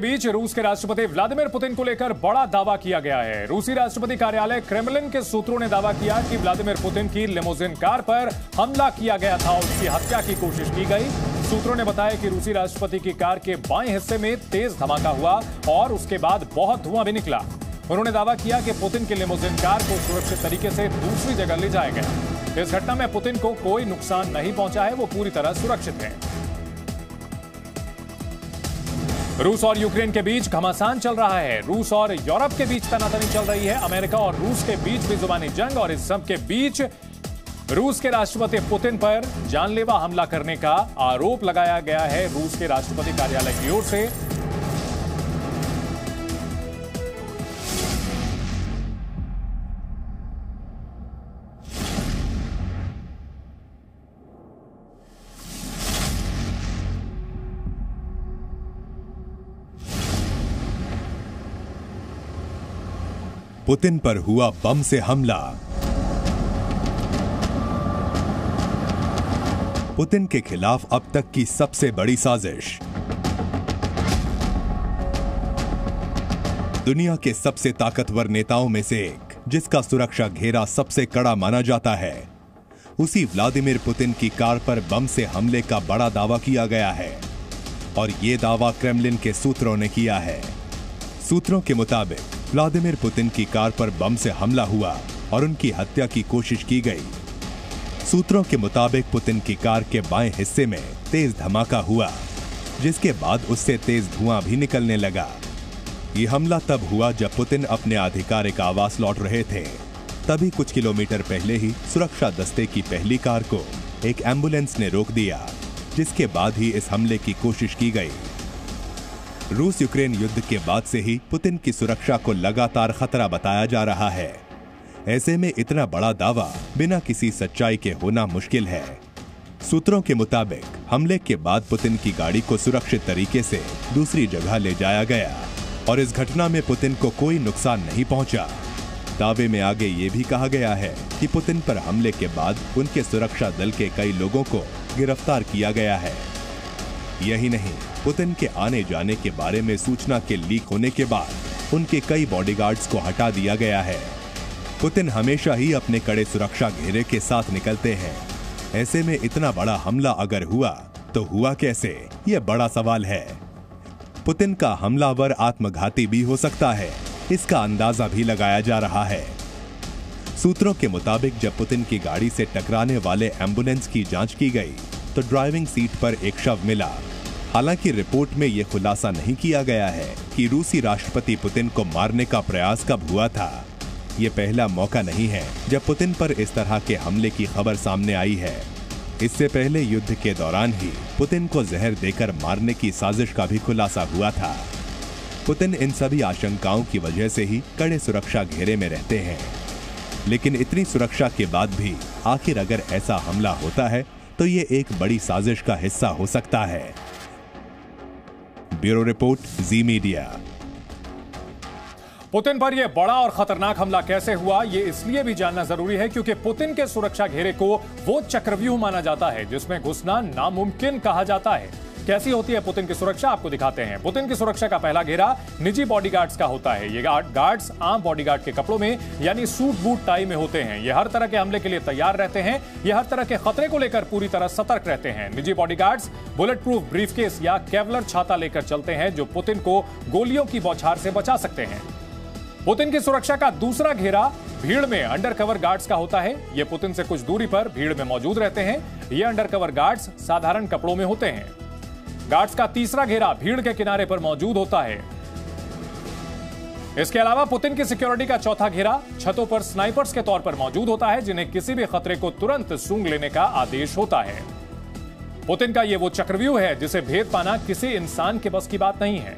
बीच रूस के राष्ट्रपति व्लादिमीर पुतिन को लेकर बड़ा दावा किया गया है। रूसी राष्ट्रपति कार्यालय क्रेमलिन के सूत्रों ने दावा किया कि व्लादिमीर पुतिन की लिमोजिन कार पर हमला किया गया था और उसकी हत्या की कोशिश की गई। सूत्रों ने बताया कि रूसी राष्ट्रपति की कार के बाएं हिस्से में तेज धमाका हुआ और उसके बाद बहुत धुआं भी निकला। उन्होंने दावा किया कि पुतिन की लिमोजिन कार को सुरक्षित तरीके से दूसरी जगह ले जाया गया। इस घटना में पुतिन को कोई नुकसान नहीं पहुंचा है, वो पूरी तरह सुरक्षित है। रूस और यूक्रेन के बीच घमासान चल रहा है। रूस और यूरोप के बीच तनातनी चल रही है। अमेरिका और रूस के बीच भी जुबानी जंग और इस सब के बीच रूस के राष्ट्रपति पुतिन पर जानलेवा हमला करने का आरोप लगाया गया है रूस के राष्ट्रपति कार्यालय की ओर से। पुतिन पर हुआ बम से हमला। पुतिन के खिलाफ अब तक की सबसे बड़ी साजिश। दुनिया के सबसे ताकतवर नेताओं में से एक, जिसका सुरक्षा घेरा सबसे कड़ा माना जाता है, उसी व्लादिमीर पुतिन की कार पर बम से हमले का बड़ा दावा किया गया है और यह दावा क्रेमलिन के सूत्रों ने किया है। सूत्रों के मुताबिक व्लादिमीर पुतिन की कार पर बम से हमला हुआ और उनकी हत्या की कोशिश की गई। सूत्रों के मुताबिक पुतिन की कार के बाएं हिस्से में तेज धमाका हुआ, जिसके बाद उससे तेज धुआं भी निकलने लगा। यह हमला तब हुआ जब पुतिन अपने आधिकारिक आवास लौट रहे थे। तभी कुछ किलोमीटर पहले ही सुरक्षा दस्ते की पहली कार को एक एम्बुलेंस ने रोक दिया, जिसके बाद ही इस हमले की कोशिश की गई। रूस यूक्रेन युद्ध के बाद से ही पुतिन की सुरक्षा को लगातार खतरा बताया जा रहा है। ऐसे में इतना बड़ा दावा बिना किसी सच्चाई के होना मुश्किल है। सूत्रों के मुताबिक हमले के बाद पुतिन की गाड़ी को सुरक्षित तरीके से दूसरी जगह ले जाया गया और इस घटना में पुतिन को कोई नुकसान नहीं पहुंचा। दावे में आगे ये भी कहा गया है कि पुतिन पर हमले के बाद उनके सुरक्षा दल के कई लोगों को गिरफ्तार किया गया है। यही नहीं, पुतिन के आने जाने के बारे में सूचना के लीक होने के बाद उनके कई बॉडीगार्ड्स को हटा दिया गया है। पुतिन हमेशा ही अपने कड़े सुरक्षा घेरे के साथ निकलते हैं। ऐसे में इतना बड़ा हमला अगर हुआ तो हुआ कैसे, यह बड़ा सवाल है। पुतिन का हमलावर आत्मघाती भी हो सकता है, इसका अंदाजा भी लगाया जा रहा है। सूत्रों के मुताबिक जब पुतिन की गाड़ी से टकराने वाले एम्बुलेंस की जांच की गई तो ड्राइविंग सीट पर एक शव मिला। हालांकि रिपोर्ट में यह खुलासा नहीं किया गया है कि रूसी राष्ट्रपति पुतिन को मारने का प्रयास कब हुआ था। यह पहला मौका नहीं है जब पुतिन पर इस तरह के हमले की खबर सामने आई है। इससे पहले युद्ध के दौरान ही पुतिन को जहर देकर मारने की साजिश का भी खुलासा हुआ था। पुतिन इन सभी आशंकाओं की वजह से ही कड़े सुरक्षा घेरे में रहते हैं। लेकिन इतनी सुरक्षा के बाद भी आखिर अगर ऐसा हमला होता है तो ये एक बड़ी साजिश का हिस्सा हो सकता है। ब्यूरो रिपोर्ट, जी मीडिया। पुतिन पर यह बड़ा और खतरनाक हमला कैसे हुआ, यह इसलिए भी जानना जरूरी है क्योंकि पुतिन के सुरक्षा घेरे को वो चक्रव्यूह माना जाता है जिसमें घुसना नामुमकिन कहा जाता है। कैसी होती है पुतिन की सुरक्षा, आपको दिखाते हैं। पुतिन की सुरक्षा का पहला घेरा निजी बॉडीगार्ड्स का होता है। ये गार्ड्स आम बॉडीगार्ड के कपड़ों में यानी सूट बूट टाई में होते हैं। ये हर तरह के हमले के लिए तैयार रहते हैं। ये हर तरह के खतरे को लेकर पूरी तरह सतर्क रहते हैं। निजी बॉडीगार्ड्स बुलेट प्रूफ ब्रीफकेस या केवलर छाता लेकर चलते हैं जो पुतिन को गोलियों की बौछार से बचा सकते हैं। पुतिन की सुरक्षा का दूसरा घेरा भीड़ में अंडरकवर गार्ड्स का होता है। ये पुतिन से कुछ दूरी पर भीड़ में मौजूद रहते हैं। ये अंडरकवर गार्ड्स साधारण कपड़ों में होते हैं। गार्ड्स का तीसरा घेरा भीड़ के किनारे पर मौजूद होता है। इसके अलावा पुतिन की सिक्योरिटी का चौथा घेरा छतों पर स्नाइपर्स के तौर पर मौजूद होता है जिन्हें किसी भी खतरे को तुरंत सूंघ लेने का आदेश होता है। पुतिन का यह वो चक्रव्यूह है जिसे भेद पाना किसी इंसान के बस की बात नहीं है।